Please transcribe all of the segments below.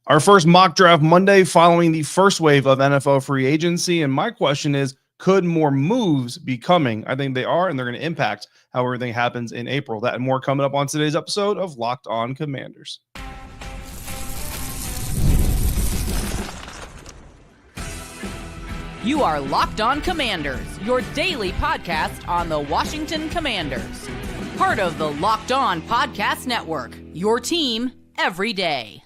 Our first mock draft Monday following the first wave of NFL free agency. And my question is, could more moves be coming? I think they are, and they're going to impact how everything happens in April. That and more coming up on today's episode of Locked On Commanders. You are Locked On Commanders, your daily podcast on the Washington Commanders. Part of the Locked On Podcast Network, your team every day.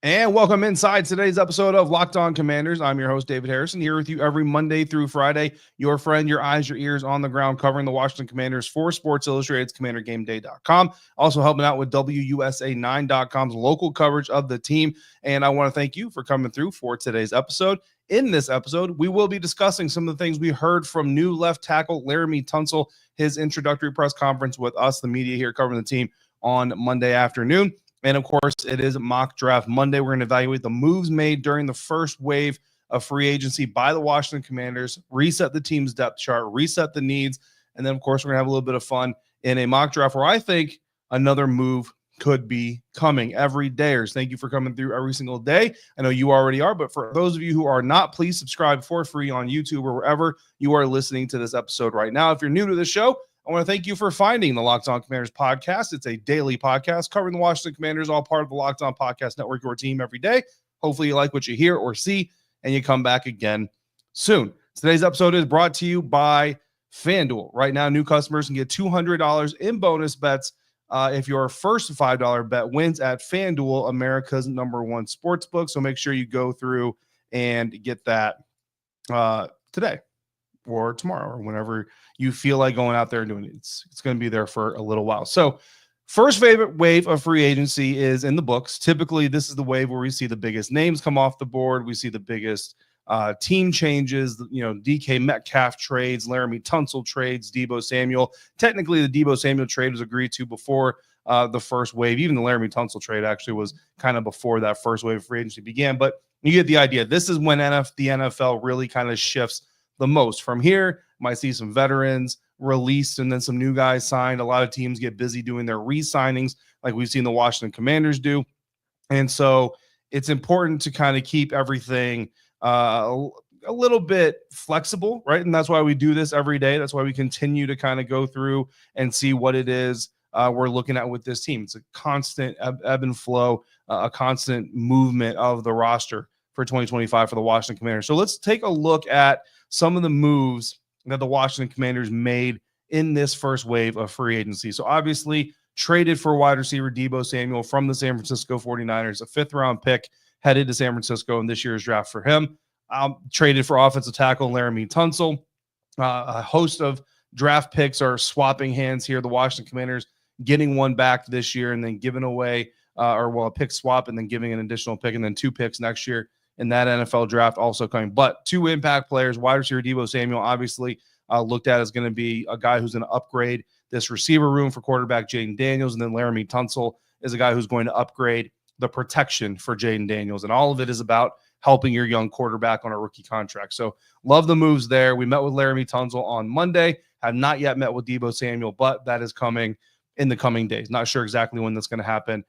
And welcome inside today's episode of Locked On Commanders. I'm your host, David Harrison, here with you every Monday through Friday. Your friend, your eyes, your ears on the ground, covering the Washington Commanders for Sports Illustrated's CommanderGameDay.com. Also helping out with WUSA9.com's local coverage of the team. And I want to thank you for coming through for today's episode. In this episode, we will be discussing some of the things we heard from new left tackle Laremy Tunsil, his introductory press conference with us, the media here covering the team on Monday afternoon. And, of course, it is Mock Draft Monday. We're going to evaluate the moves made during the first wave of free agency by the Washington Commanders, reset the team's depth chart, reset the needs, and then, of course, we're going to have a little bit of fun in a mock draft where I think another move could be coming. Everydayers, thank you for coming through every single day. I know you already are, but for those of you who are not, please subscribe for free on YouTube or wherever you are listening to this episode right now. If you're new to the show, I want to thank you for finding the Locked On Commanders podcast. It's a daily podcast covering the Washington Commanders, all part of the Locked On Podcast Network, your team every day. Hopefully you like what you hear or see, and you come back again soon. Today's episode is brought to you by FanDuel. Right now, new customers can get $200 in bonus bets if your first $5 bet wins at FanDuel, America's #1 sportsbook. So make sure you go through and get that today or tomorrow or whenever you feel like going out there and doing it. It's going to be there for a little while. So first favorite wave of free agency is in the books. Typically, this is the wave where we see the biggest names come off the board. We see the biggest team changes, DK Metcalf trades, Laremy Tunsil trades, Deebo Samuel. Technically, the Deebo Samuel trade was agreed to before the first wave. Even the Laremy Tunsil trade actually was kind of before that first wave of free agency began. But you get the idea. This is when the NFL really kind of shifts the most. From here, might see some veterans released and then some new guys signed. A lot of teams get busy doing their re-signings like we've seen the Washington Commanders do. And so it's important to kind of keep everything a little bit flexible, right? And that's why we do this every day. That's why we continue to kind of go through and see what it is we're looking at with this team. It's a constant ebb and flow, a constant movement of the roster for 2025 for the Washington Commanders. So let's take a look at some of the moves that the Washington Commanders made in this first wave of free agency. So obviously traded for wide receiver Deebo Samuel from the San Francisco 49ers, a 5th-round pick headed to San Francisco in this year's draft for him. Traded for offensive tackle Laremy Tunsil. A host of draft picks are swapping hands here. The Washington Commanders getting one back this year and then giving away, a pick swap and then giving an additional pick and then 2 picks next year in that NFL draft also coming. But 2 impact players, wide receiver Deebo Samuel, obviously looked at as going to be a guy who's going to upgrade this receiver room for quarterback Jayden Daniels. And then Laremy Tunsil is a guy who's going to upgrade the protection for Jayden Daniels. And all of it is about helping your young quarterback on a rookie contract. So love the moves there. We met with Laremy Tunsil on Monday, have not yet met with Deebo Samuel, but that is coming in the coming days. Not sure exactly when that's going to happen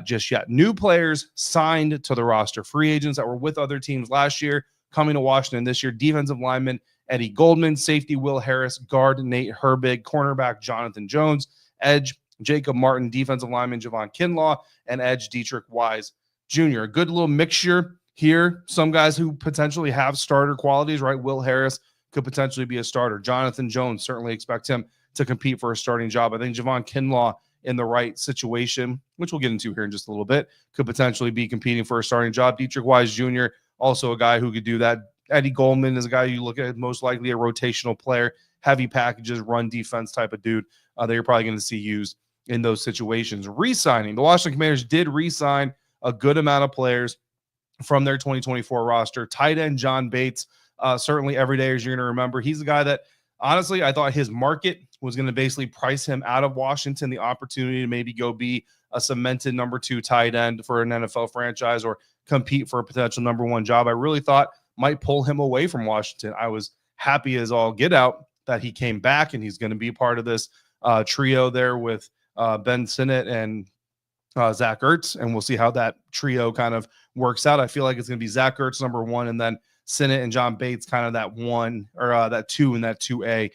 just yet. New players signed to the roster, free agents that were with other teams last year, coming to Washington this year. Defensive lineman Eddie Goldman, safety Will Harris, guard Nate Herbig, cornerback Jonathan Jones, edge Jacob Martin, defensive lineman Javon Kinlaw, and edge Dietrich Wise Jr. A good little mixture here. Some guys who potentially have starter qualities, right? Will Harris could potentially be a starter. Jonathan Jones, certainly expect him to compete for a starting job. I think Javon Kinlaw, in the right situation, which we'll get into here in just a little bit, could potentially be competing for a starting job. Dietrich Wise Jr., also a guy who could do that. Eddie Goldman is a guy you look at, most likely a rotational player, heavy packages, run defense type of dude that you're probably going to see used in those situations. Re-signing. The Washington Commanders did re-sign a good amount of players from their 2024 roster. Tight end John Bates, certainly every day, as you're going to remember. He's a guy that, honestly, I thought his market was going to basically price him out of Washington, the opportunity to maybe go be a cemented number 2 tight end for an NFL franchise or compete for a potential number 1 job. I really thought might pull him away from Washington. I was happy as all get out that he came back and he's going to be part of this trio there with Ben Sinnott and Zach Ertz, and we'll see how that trio kind of works out. I feel like it's going to be Zach Ertz number one, and then Sinnott and John Bates kind of that one or that two and that 2A,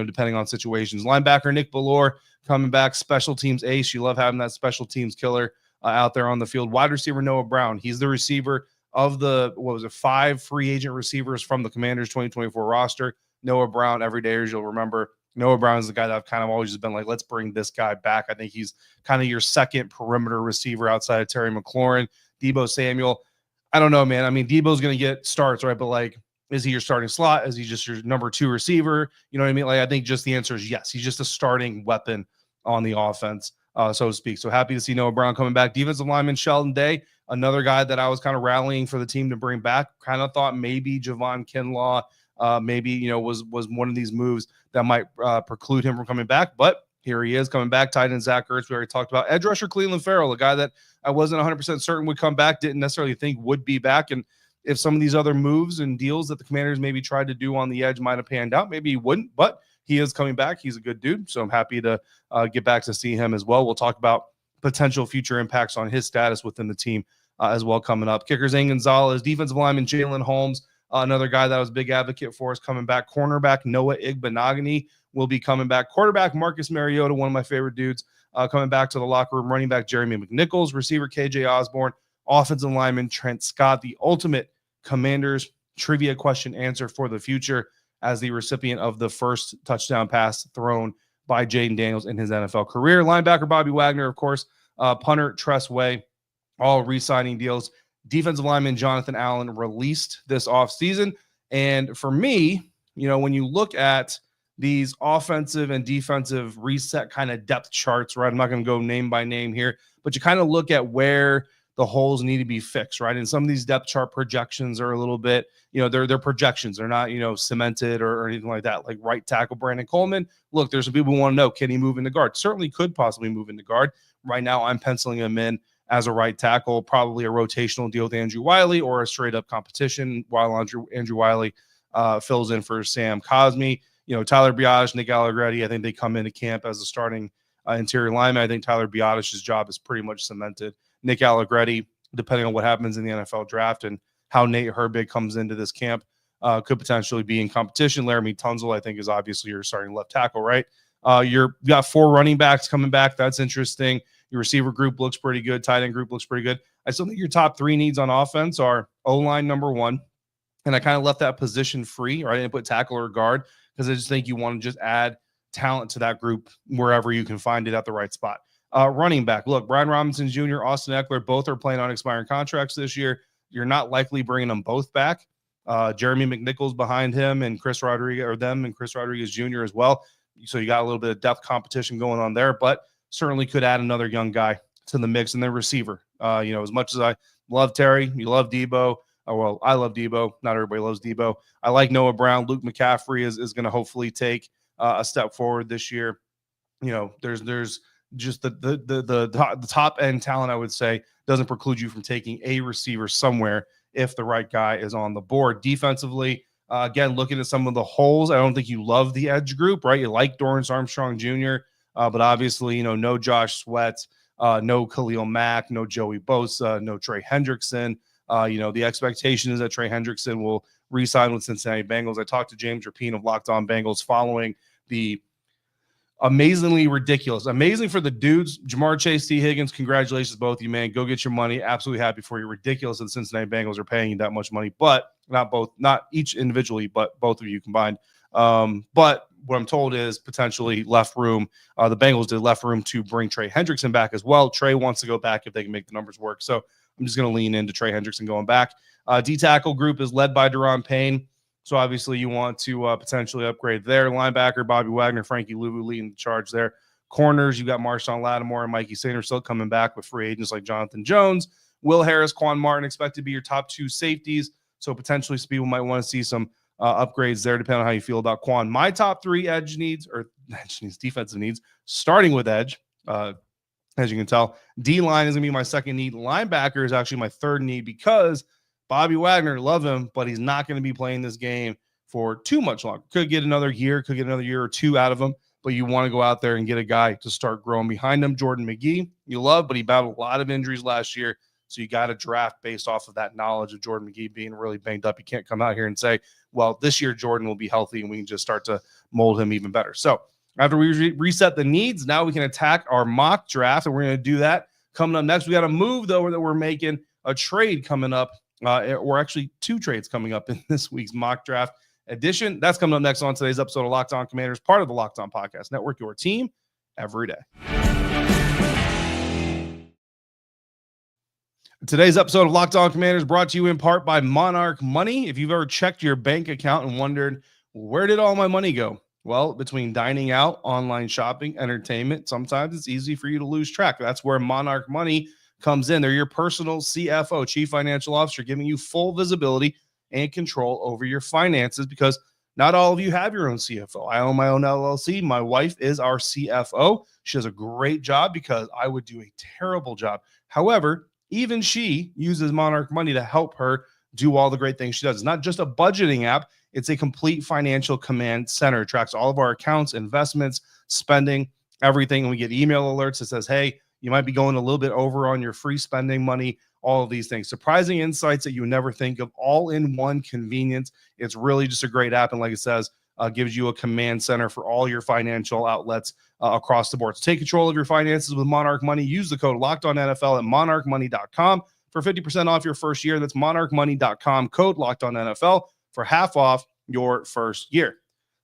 depending on situations. Linebacker Nick Bellore coming back, special teams ace. You love having that special teams killer out there on the field. Wide receiver Noah Brown. He's the receiver of the, 5 free agent receivers from the Commanders 2024 roster. Noah Brown, every day, as you'll remember, Noah Brown is the guy that I've kind of always just been like, let's bring this guy back. I think he's kind of your second perimeter receiver outside of Terry McLaurin. Deebo Samuel, I don't know, man. I mean, Deebo's going to get starts, right? But like, is he your starting slot? Is he just your number 2 receiver? You know what I mean? Like, I think just the answer is yes. He's just a starting weapon on the offense, so to speak. So happy to see Noah Brown coming back. Defensive lineman Sheldon Day, another guy that I was kind of rallying for the team to bring back. Kind of thought maybe Javon Kinlaw, was one of these moves that might preclude him from coming back. But here he is coming back. Tight end Zach Ertz, we already talked about. Edge rusher Cleveland Farrell, a guy that I wasn't 100% certain would come back, didn't necessarily think would be back. And if some of these other moves and deals that the Commanders maybe tried to do on the edge might have panned out, maybe he wouldn't. But he is coming back. He's a good dude. So I'm happy to get back to see him as well. We'll talk about potential future impacts on his status within the team as well coming up. Kicker Zane Gonzalez, defensive lineman Jalen Holmes, another guy that I was a big advocate for, is coming back. Cornerback Noah Igbenogany will be coming back. Quarterback Marcus Mariota, one of my favorite dudes, coming back to the locker room. Running back Jeremy McNichols, receiver KJ Osborne, offensive lineman Trent Scott, the ultimate Commanders trivia question answer for the future, as the recipient of the first touchdown pass thrown by Jaden Daniels in his NFL career. Linebacker Bobby Wagner, of course, punter Tress Way, all re-signing deals. Defensive lineman Jonathan Allen released this offseason. And for me, when you look at these offensive and defensive reset kind of depth charts, right? I'm not going to go name by name here, but you kind of look at where the holes need to be fixed, right? And some of these depth chart projections are a little bit, they're projections. They're not, cemented or anything like that. Like right tackle Brandon Coleman. Look, there's some people who want to know, can he move into guard? Certainly could possibly move into guard. Right now, I'm penciling him in as a right tackle, probably a rotational deal with Andrew Wiley or a straight up competition while Andrew Wiley fills in for Sam Cosmi. Tyler Biadasz, Nick Allegretti, I think they come into camp as a starting interior lineman. I think Tyler Biadasz's job is pretty much cemented. Nick Allegretti, depending on what happens in the NFL draft and how Nate Herbig comes into this camp, could potentially be in competition. Laremy Tunsil, I think, is obviously your starting left tackle, right? You got 4 running backs coming back. That's interesting. Your receiver group looks pretty good. Tight end group looks pretty good. I still think your top 3 needs on offense are O-line number 1. And I kind of left that position free, right? I didn't put tackle or guard because I just think you want to just add talent to that group wherever you can find it at the right spot. Running back, look, Brian Robinson Jr., Austin Eckler, both are playing on expiring contracts this year. You're not likely bringing them both back. Jeremy McNichols behind him and Chris Rodriguez Jr. as well. So you got a little bit of depth competition going on there, but certainly could add another young guy to the mix. And then receiver, as much as I love Terry, you love Deebo. Well, I love Deebo. Not everybody loves Deebo. I like Noah Brown. Luke McCaffrey is going to hopefully take a step forward this year. There's just the top end talent, I would say, doesn't preclude you from taking a receiver somewhere if the right guy is on the board. Defensively, again, looking at some of the holes, I don't think you love the edge group, right? You like Dorrance Armstrong Jr., but obviously, no Josh Sweat, no Khalil Mack, no Joey Bosa, no Trey Hendrickson. The expectation is that Trey Hendrickson will re-sign with Cincinnati Bengals. I talked to James Rapine of Locked On Bengals following the amazing for the dudes. Jamar Chase, T. Higgins, congratulations, both of you, man. Go get your money. Absolutely happy for you. Ridiculous that the Cincinnati Bengals are paying you that much money, but not each individually, but both of you combined. But what I'm told is potentially left room. The Bengals did left room to bring Trey Hendrickson back as well. Trey wants to go back if they can make the numbers work. So I'm just going to lean into Trey Hendrickson going back. D-tackle group is led by Daron Payne. So obviously you want to potentially upgrade there. Linebacker, Bobby Wagner, Frankie Louvu leading the charge there. Corners, you got Marshawn Lattimore and Mikey Sainer still coming back with free agents like Jonathan Jones. Will Harris, Quan Martin expected to be your top 2 safeties. So potentially some people might want to see some upgrades there, depending on how you feel about Quan. My top 3 defensive needs, starting with edge. As you can tell, D-line is going to be my second need. Linebacker is actually my third need because Bobby Wagner, love him, but he's not going to be playing this game for too much longer. Could get another year or 2 out of him. but you want to go out there and get a guy to start growing behind him. Jordan McGee, you love, but he battled a lot of injuries last year. So you got to draft based off of that knowledge of Jordan McGee being really banged up. You can't come out here and say, well, this year Jordan will be healthy and we can just start to mold him even better. So after we reset the needs, now we can attack our mock draft, and we're going to do that coming up next. We got a move, though, that we're making a trade coming up, or actually 2 trades coming up in this week's mock draft edition. That's coming up next on today's episode of Locked On Commanders, part of the Locked On Podcast Network, your team every day. Today's episode of Locked On Commanders brought to you in part by Monarch Money. If you've ever checked your bank account and wondered, where did all my money go? Well, between dining out, online shopping, entertainment, sometimes it's easy for you to lose track. That's where Monarch Money comes in. They're your personal CFO, Chief Financial Officer, giving you full visibility and control over your finances, because not all of you have your own CFO. I own my own LLC. My wife is our CFO. She does a great job because I would do a terrible job. However, even she uses Monarch Money to help her do all the great things she does. It's not just a budgeting app. It's a complete financial command center. It tracks all of our accounts, investments, spending, everything. And we get email alerts that says, hey, you might be going a little bit over on your free spending money, all of these things. Surprising insights that you would never think of, all in one convenience. It's really just a great app. And like it says, gives you a command center for all your financial outlets across the board. So take control of your finances with Monarch Money. Use the code LOCKEDONNFL at monarchmoney.com for 50% off your first year. That's monarchmoney.com, code LOCKEDONNFL for half off your first year.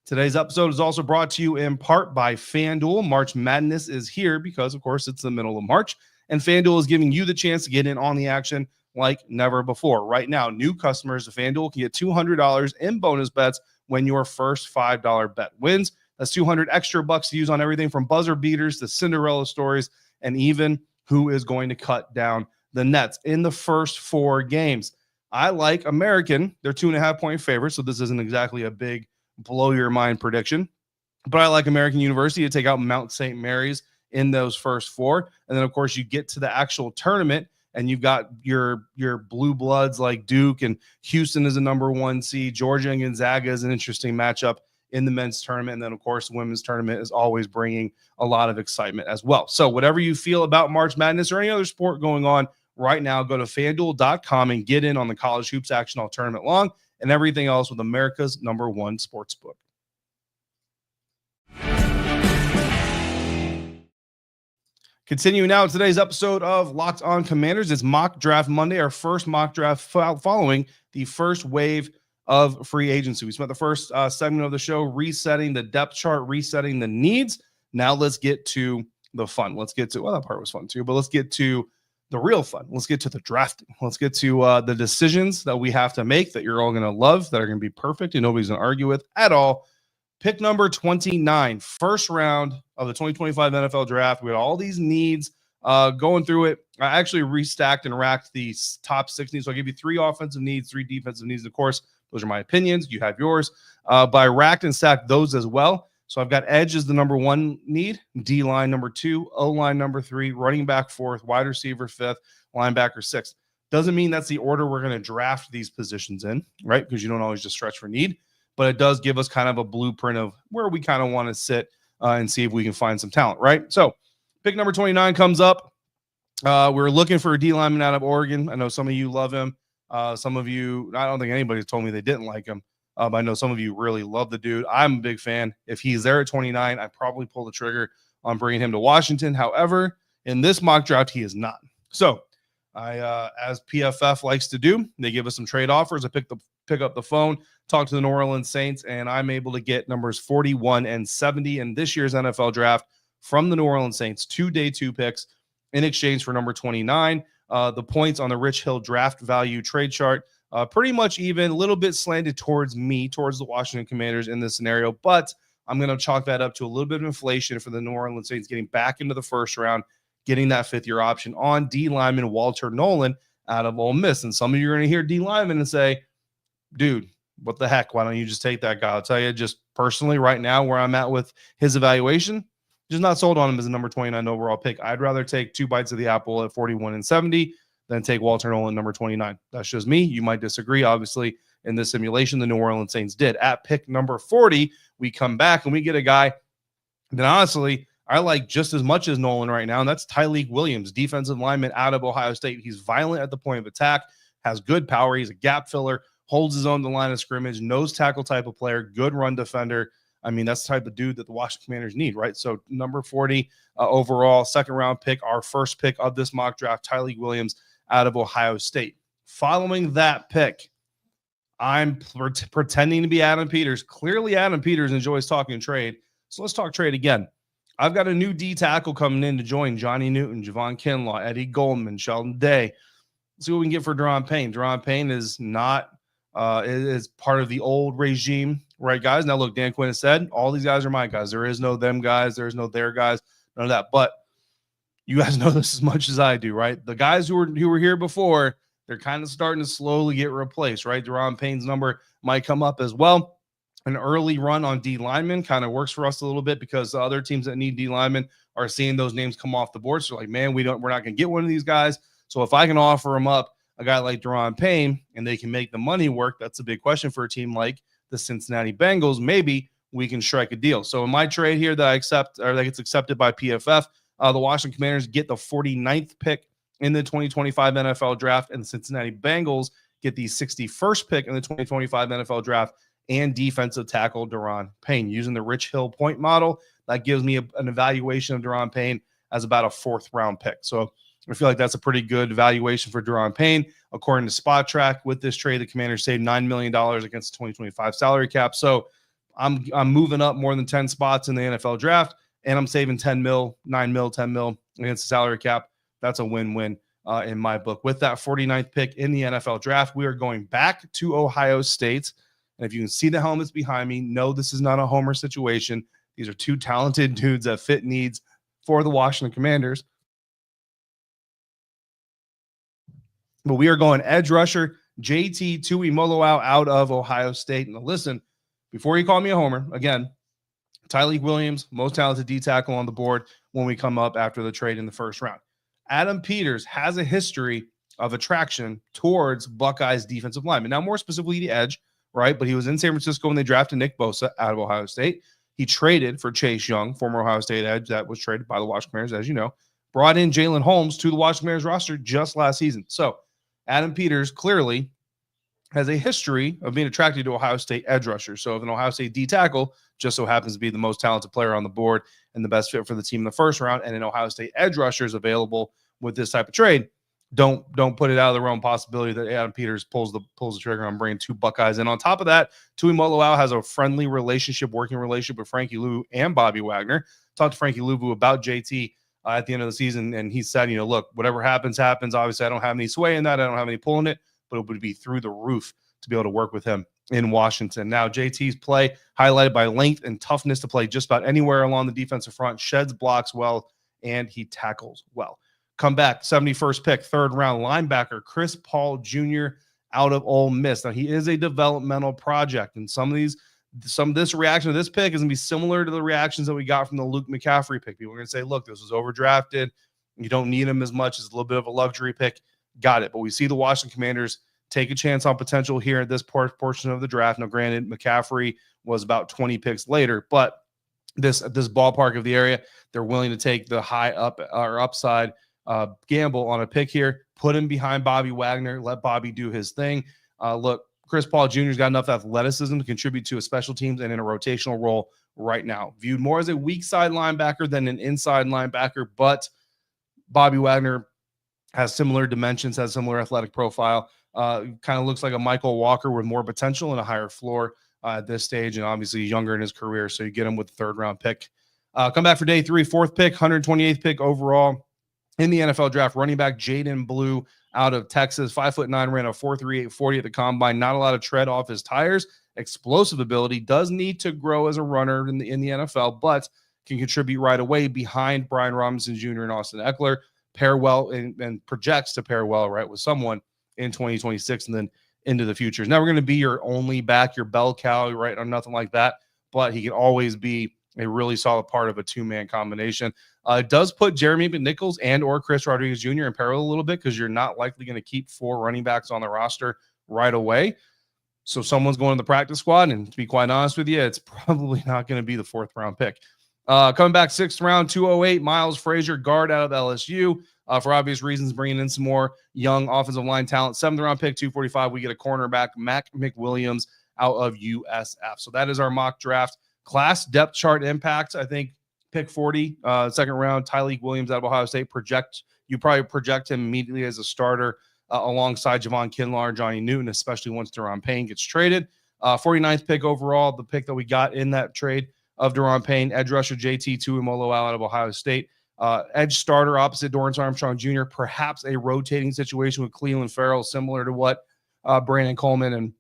Today's episode is also brought to you in part by FanDuel. March Madness is here because, of course, it's the middle of March, and FanDuel is giving you the chance to get in on the action like never before. Right now, new customers of FanDuel can get $200 in bonus bets when your first $5 bet wins. That's 200 extra bucks to use on everything from buzzer beaters to Cinderella stories, and even who is going to cut down the nets in the first 4 games. I like American. They're 2.5-point favorites, so this isn't exactly a big blow your mind prediction, but I like American University to take out Mount St. Mary's in those first 4. And then, of course, you get to the actual tournament, and you've got your blue bloods like Duke, and Houston is a number 1 seed. Georgia and Gonzaga is an interesting matchup in the men's tournament. And then, of course, the women's tournament is always bringing a lot of excitement as well. So whatever you feel about March Madness or any other sport going on right now, go to FanDuel.com and get in on the college hoops action all tournament long and everything else with America's number 1 sports book. Continuing now today's episode of Locked On Commanders. It's Mock Draft Monday, our first mock draft following the first wave of free agency. We spent the first segment of the show resetting the depth chart, resetting the needs. Now let's get to the fun. Let's get to, well, that part was fun too, but let's get to the real fun. Let's get to the drafting. Let's get to the decisions that we have to make that you're all going to love, that are going to be perfect and nobody's going to argue with at all. Pick number 29, first round of the 2025 NFL draft. We had all these needs going through it. I actually restacked and racked the top 6 needs. So I'll give you 3 offensive needs, 3 defensive needs. Of course, those are my opinions. You have yours. But I racked and stacked those as well. So I've got edge as the number 1 need, D-line number 2, O-line number 3, running back 4th, wide receiver 5th, linebacker 6th. Doesn't mean that's the order we're going to draft these positions in, right? Because you don't always just stretch for need. But it does give us kind of a blueprint of where we kind of want to sit and see if we can find some talent, right? So pick number 29 comes up. We're looking for a D lineman out of Oregon. I know some of you love him. Some of you, I don't think anybody's told me they didn't like him. I know some of you really love the dude. I'm a big fan. If he's there at 29, I'd probably pull the trigger on bringing him to Washington. However, in this mock draft, he is not. So I, as PFF likes to do, they give us some trade offers. I pick up the phone, talk to the New Orleans Saints, and I'm able to get numbers 41 and 70 in this year's NFL draft from the New Orleans Saints, 2 day 2 picks in exchange for number 29. The points on the Rich Hill draft value trade chart, pretty much even, a little bit slanted towards me, towards the Washington Commanders in this scenario, but I'm going to chalk that up to a little bit of inflation for the New Orleans Saints getting back into the first round, getting that 5th-year option on D lineman Walter Nolan out of Ole Miss. And some of you are going to hear D lineman and say, dude, what the heck? Why don't you just take that guy? I'll tell you, just personally right now where I'm at with his evaluation, just not sold on him as a number 29 overall pick. I'd rather take 2 bites of the apple at 41 and 70 than take Walter Nolan number 29. That's just me. You might disagree. Obviously, in this simulation, the New Orleans Saints did. At pick number 40, we come back and we get a guy Then honestly, I like just as much as Nolan right now, and that's Tyleik Williams, defensive lineman out of Ohio State. He's violent at the point of attack, has good power. He's a gap filler, holds his own the line of scrimmage, nose tackle type of player, good run defender. I mean, that's the type of dude that the Washington Commanders need, right? So number 40 overall, second round pick, our first pick of this mock draft, Tyleik Williams out of Ohio State. Following that pick, I'm pretending to be Adam Peters. Clearly, Adam Peters enjoys talking trade. So let's talk trade again. I've got a new D tackle coming in to join Johnny Newton, Javon Kinlaw, Eddie Goldman, Sheldon Day. Let's see what we can get for Daron Payne. Daron Payne is not is part of the old regime, right, guys? Now, look, Dan Quinn has said, all these guys are my guys. There is no them guys. There is no their guys. None of that. But you guys know this as much as I do, right? The guys who were here before, they're kind of starting to slowly get replaced, right? Daron Payne's number might come up as well. An early run on D linemen kind of works for us a little bit because the other teams that need D linemen are seeing those names come off the board. So like, man, we're not going to get one of these guys. So if I can offer them up a guy like Daron Payne and they can make the money work, that's a big question for a team like the Cincinnati Bengals. Maybe we can strike a deal. So in my trade here that I accept, or that gets accepted by PFF, the Washington Commanders get the 49th pick in the 2025 NFL draft, and the Cincinnati Bengals get the 61st pick in the 2025 NFL draft, and defensive tackle Daron Payne. Using the Rich Hill point model, that gives me an evaluation of Daron Payne as about a 4th round pick. So I feel like that's a pretty good valuation for Daron Payne. According to Spot Track, with this trade, the Commanders saved $9 million against the 2025 salary cap. So I'm moving up more than 10 spots in the NFL draft, and I'm saving 10 mil, 9 mil, 10 mil against the salary cap. That's a win-win in my book. With that 49th pick in the NFL draft, we are going back to Ohio State. And if you can see the helmets behind me, no, this is not a homer situation. These are two talented dudes that fit needs for the Washington Commanders. But we are going edge rusher JT Tuimoloau out of Ohio State. And listen, before you call me a homer, again, Tyleik Williams, most talented D tackle on the board when we come up after the trade in the first round. Adam Peters has a history of attraction towards Buckeyes defensive linemen. Now, more specifically, the edge, right? But he was in San Francisco when they drafted Nick Bosa out of Ohio State. He traded for Chase Young, former Ohio State edge that was traded by the Washington Commanders, as you know. Brought in Jalen Holmes to the Washington Commanders roster just last season. So Adam Peters clearly has a history of being attracted to Ohio State edge rushers. So if an Ohio State D tackle just so happens to be the most talented player on the board and the best fit for the team in the first round, and an Ohio State edge rusher is available with this type of trade, don't put it out of the realm possibility that Adam Peters pulls the trigger on bringing 2 Buckeyes in. On top of that, Tuimoloau has a friendly working relationship with Frankie Louvu and Bobby Wagner. Talked to Frankie Louvu about JT at the end of the season, and he said, look, whatever happens. Obviously, I don't have any sway in that. I don't have any pull in it, but it would be through the roof to be able to work with him in Washington. Now, JT's play highlighted by length and toughness to play just about anywhere along the defensive front, sheds blocks well, and he tackles well. Come back, 71st pick, 3rd round linebacker, Chris Paul Jr. out of Ole Miss. Now, he is a developmental project, and some of this reaction to this pick is going to be similar to the reactions that we got from the Luke McCaffrey pick. People are going to say, look, this was overdrafted. You don't need him as much. It's a little bit of a luxury pick. Got it. But we see the Washington Commanders take a chance on potential here at this portion of the draft. Now, granted, McCaffrey was about 20 picks later, but this ballpark of the area, they're willing to take the high up or upside gamble on a pick here, put him behind Bobby Wagner, let Bobby do his thing. Look, Chris Paul Jr.'s got enough athleticism to contribute to a special teams and in a rotational role right now. Viewed more as a weak side linebacker than an inside linebacker, but Bobby Wagner has similar dimensions, has similar athletic profile, kind of looks like a Michael Walker with more potential and a higher floor at this stage, and obviously younger in his career, so you get him with the 3rd round pick. Come back for day 3, 4th pick, 128th pick overall in the NFL draft, running back Jaden Blue out of Texas, 5'9", ran a 4.38 40 at the combine. Not a lot of tread off his tires. Explosive ability, does need to grow as a runner in the NFL, but can contribute right away behind Brian Robinson Jr. and Austin Eckler. Pair well and projects to pair well, right, with someone in 2026 and then into the future. He's never going to be your only back, your bell cow, right, or nothing like that, but he can always be a really solid part of a 2-man combination. It does put Jeremy McNichols and or Chris Rodriguez Jr. in peril a little bit because you're not likely going to keep 4 running backs on the roster right away. So someone's going to the practice squad, and to be quite honest with you, it's probably not going to be the 4th round pick. Coming back 6th round, 208, Miles Frazier, guard out of LSU. For obvious reasons, bringing in some more young offensive line talent. 7th round pick, 245. We get a cornerback, Mac McWilliams, out of USF. So that is our mock draft class depth chart impact. I think pick 40, 2nd round, Tyleik Williams out of Ohio State. You probably project him immediately as a starter alongside Javon Kinlaw, Johnny Newton, especially once Daron Payne gets traded. 49th pick overall, the pick that we got in that trade of Daron Payne, edge rusher JT Tuimoloau out of Ohio State. Edge starter opposite Dorrance Armstrong Jr., perhaps a rotating situation with Cleveland Farrell, similar to what Brandon Coleman and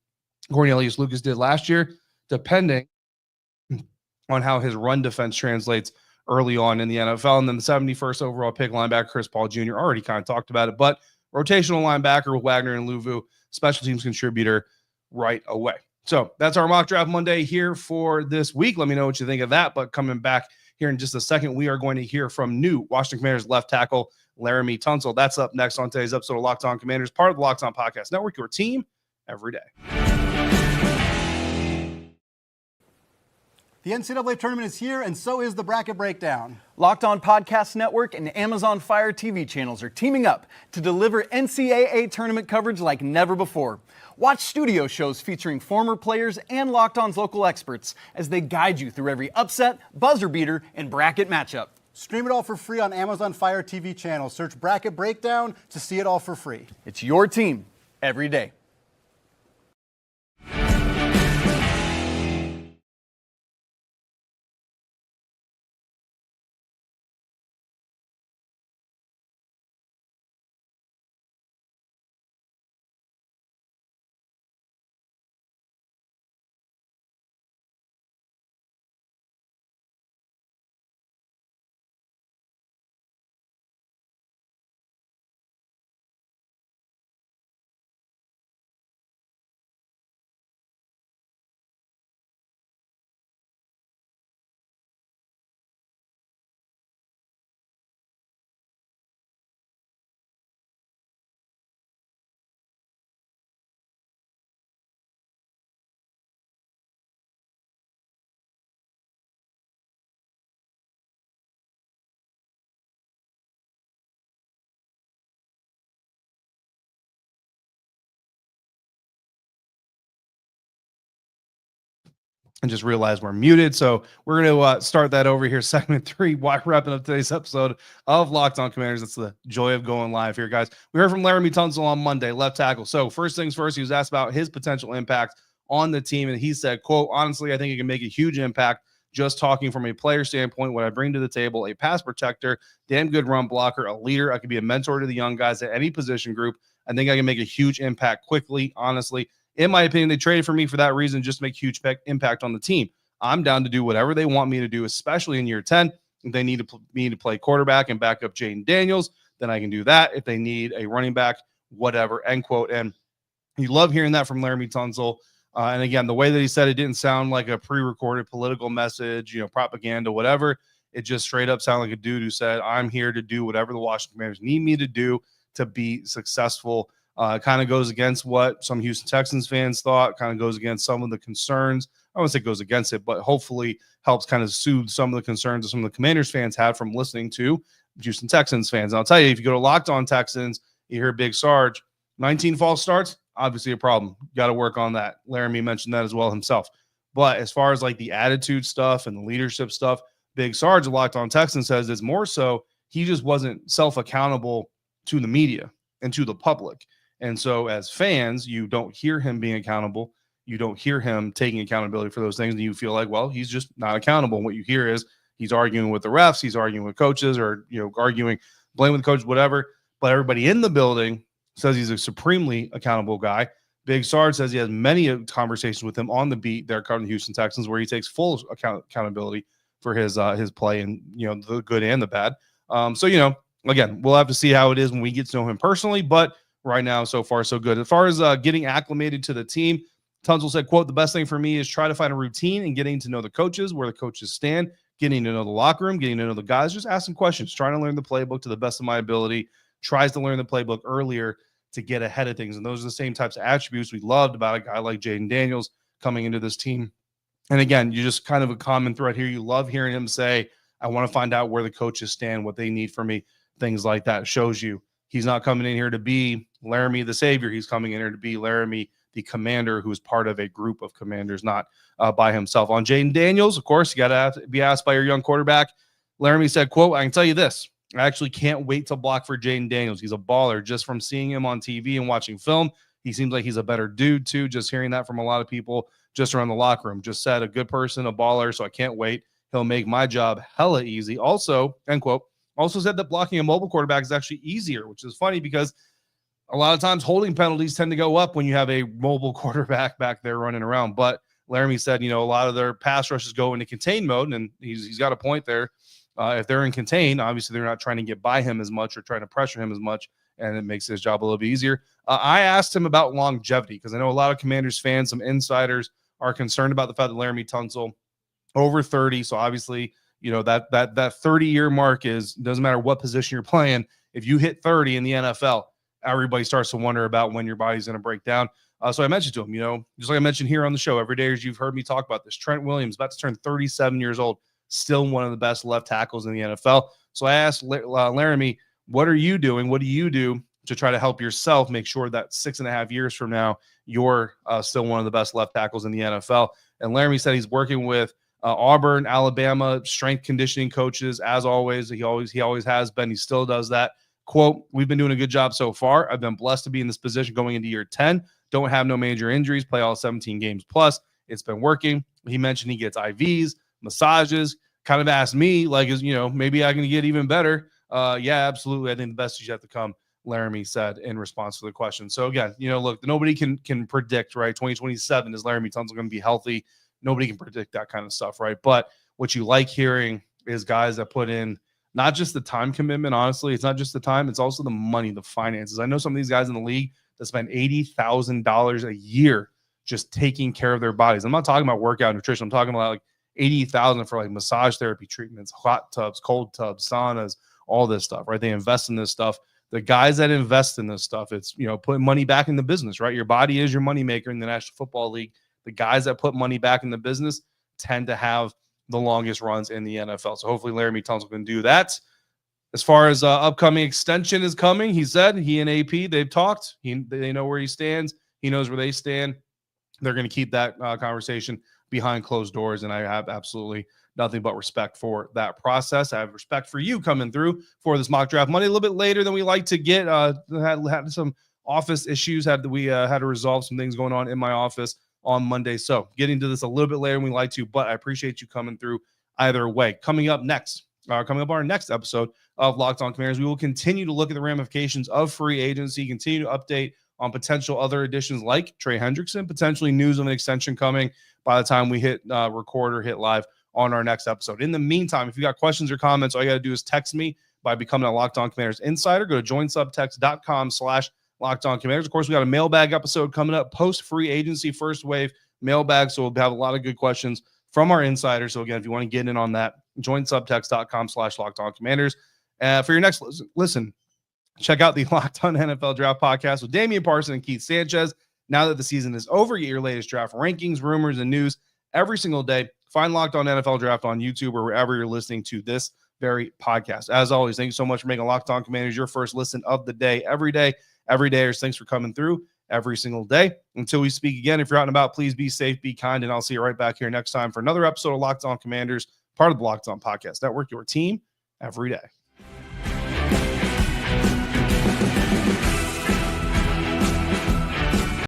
Cornelius Lucas did last year, depending on how his run defense translates early on in the NFL. And then the 71st overall pick, linebacker Chris Paul Jr., already kind of talked about it, but rotational linebacker with Wagner and Luvu, special teams contributor right away. So that's our mock draft Monday here for this week. Let me know what you think of that. But coming back here in just a second, we are going to hear from new Washington Commanders left tackle Laremy Tunsil. That's up next on today's episode of Locked On Commanders, part of the Locked On Podcast Network, your team every day. The NCAA tournament is here, and so is the bracket breakdown. Locked On Podcast Network and Amazon Fire TV channels are teaming up to deliver NCAA tournament coverage like never before. Watch studio shows featuring former players and Locked On's local experts as they guide you through every upset, buzzer beater, and bracket matchup. Stream it all for free on Amazon Fire TV channel. Search Bracket Breakdown to see it all for free. It's your team every day. And just realized we're muted. So we're going to start that over here, segment 3, while wrapping up today's episode of Locked On Commanders. That's the joy of going live here, guys. We heard from Laremy Tunsil on Monday, left tackle. So first things first, he was asked about his potential impact on the team, and he said, quote, honestly, I think it can make a huge impact. Just talking from a player standpoint, what I bring to the table, a pass protector, damn good run blocker, a leader. I could be a mentor to the young guys at any position group. I think I can make a huge impact quickly, honestly. In my opinion, they traded for me for that reason, just to make huge impact on the team. I'm down to do whatever they want me to do, especially in year 10. If they need me to play quarterback and back up Jaden Daniels, then I can do that. If they need a running back, whatever, end quote. And you love hearing that from Laremy Tunsil. And again, the way that he said it didn't sound like a pre-recorded political message, propaganda, whatever. It just straight up sounded like a dude who said, I'm here to do whatever the Washington Commanders need me to do to be successful. Kind of goes against what some Houston Texans fans thought, kind of goes against some of the concerns. I wouldn't say goes against it, but hopefully helps kind of soothe some of the concerns that some of the Commanders fans had from listening to Houston Texans fans. And I'll tell you, if you go to Locked On Texans, you hear Big Sarge, 19 false starts, obviously a problem. Got to work on that. Laremy mentioned that as well himself. But as far as like the attitude stuff and the leadership stuff, Big Sarge, Locked On Texans, says it's more so he just wasn't self-accountable to the media and to the public. And so as fans, you don't hear him being accountable. You don't hear him taking accountability for those things. And you feel like, well, he's just not accountable. And what you hear is he's arguing with the refs, he's arguing with coaches, or, arguing, blaming the coach, whatever. But everybody in the building says he's a supremely accountable guy. Big Sarge says he has many conversations with him on the beat there covering the Houston Texans, where he takes full accountability for his play, and the good and the bad. Again, we'll have to see how it is when we get to know him personally, but right now, so far, so good. As far as getting acclimated to the team, Tunsil said, quote, the best thing for me is try to find a routine and getting to know the coaches, where the coaches stand, getting to know the locker room, getting to know the guys, just asking questions, trying to learn the playbook to the best of my ability, tries to learn the playbook earlier to get ahead of things. And those are the same types of attributes we loved about a guy like Jaden Daniels coming into this team And again, you just kind of a common thread here. You love hearing him say, I want to find out where the coaches stand, what they need from me, things like that. It shows you he's not coming in here to be Laremy the savior. He's coming in here to be Laremy the commander, who's part of a group of commanders, not by himself. On Jaden Daniels, of course, you got to be asked by your young quarterback. Laremy said, quote, I can tell you this. I actually can't wait to block for Jaden Daniels. He's a baller. Just from seeing him on TV and watching film, he seems like he's a better dude, too. Just hearing that from a lot of people just around the locker room. Just said a good person, a baller, so I can't wait. He'll make my job hella easy. Also, end quote, also said that blocking a mobile quarterback is actually easier, which is funny because a lot of times holding penalties tend to go up when you have a mobile quarterback back there running around. But Laremy said, a lot of their pass rushes go into contain mode, and he's got a point there. If they're in contain, obviously they're not trying to get by him as much or trying to pressure him as much, and it makes his job a little bit easier. I asked him about longevity because I know a lot of Commanders fans, some insiders, are concerned about the fact that Laremy Tunsil over 30. So obviously, that 30-year mark doesn't matter what position you're playing. If you hit 30 in the NFL, everybody starts to wonder about when your body's going to break down. So I mentioned to him, just like I mentioned here on the show every day, as you've heard me talk about this, Trent Williams about to turn 37 years old, still one of the best left tackles in the NFL. So I asked Laremy, what are you doing? What do you do to try to help yourself make sure that 6.5 years from now, you're still one of the best left tackles in the NFL? And Laremy said he's working with Auburn, Alabama, strength conditioning coaches, as always. He always has been. He still does that. Quote, we've been doing a good job so far. I've been blessed to be in this position going into year 10. Don't have no major injuries, play all 17 games plus. It's been working. He mentioned he gets IVs, massages, kind of asked me, like, maybe I can get even better. Yeah, absolutely. I think the best is yet to come, Laremy said in response to the question. So again, look, nobody can predict, right? 2027, is Laremy Tunsil going to be healthy? Nobody can predict that kind of stuff, right? But what you like hearing is guys that put in not just the time commitment, honestly. It's not just the time. It's also the money, the finances. I know some of these guys in the league that spend $80,000 a year just taking care of their bodies. I'm not talking about workout nutrition. I'm talking about like $80,000 for like massage therapy treatments, hot tubs, cold tubs, saunas, all this stuff, right? They invest in this stuff. The guys that invest in this stuff, it's, putting money back in the business, right? Your body is your moneymaker in the National Football League. The guys that put money back in the business tend to have the longest runs in the NFL. So hopefully Laremy Tunsil can do that. As far as upcoming extension is coming, he said he and AP, they've talked. They know where he stands. He knows where they stand. They're going to keep that conversation behind closed doors, and I have absolutely nothing but respect for that process. I have respect for you coming through for this mock draft Monday a little bit later than we like to get. Had some office issues. Had to resolve some things going on in my office on Monday. So getting to this a little bit later than we like to, but I appreciate you coming through either way. Coming up on our next episode of Locked On Commanders, we will continue to look at the ramifications of free agency, continue to update on potential other additions like Trey Hendrickson, potentially news of an extension coming by the time we hit record or hit live on our next episode. In the meantime, if you got questions or comments, all you got to do is text me by becoming a Locked On Commanders insider. Go to joinsubtext.com/Locked On Commanders. Of course, we got a mailbag episode coming up post free agency, first wave mailbag. So we'll have a lot of good questions from our insiders. So again, if you want to get in on that, join subtext.com/Locked On Commanders. For your next listen, check out the Locked On NFL Draft Podcast with Damian Parson and Keith Sanchez. Now that the season is over, get your latest draft rankings, rumors, and news every single day. Find Locked On NFL Draft on YouTube or wherever you're listening to this very podcast. As always, thank you so much for making Locked On Commanders your first listen of the day, every day. Every day, thanks for coming through every single day. Until we speak again, if you're out and about, please be safe, be kind, and I'll see you right back here next time for another episode of Locked On Commanders, part of the Locked On Podcast Network, your team every day.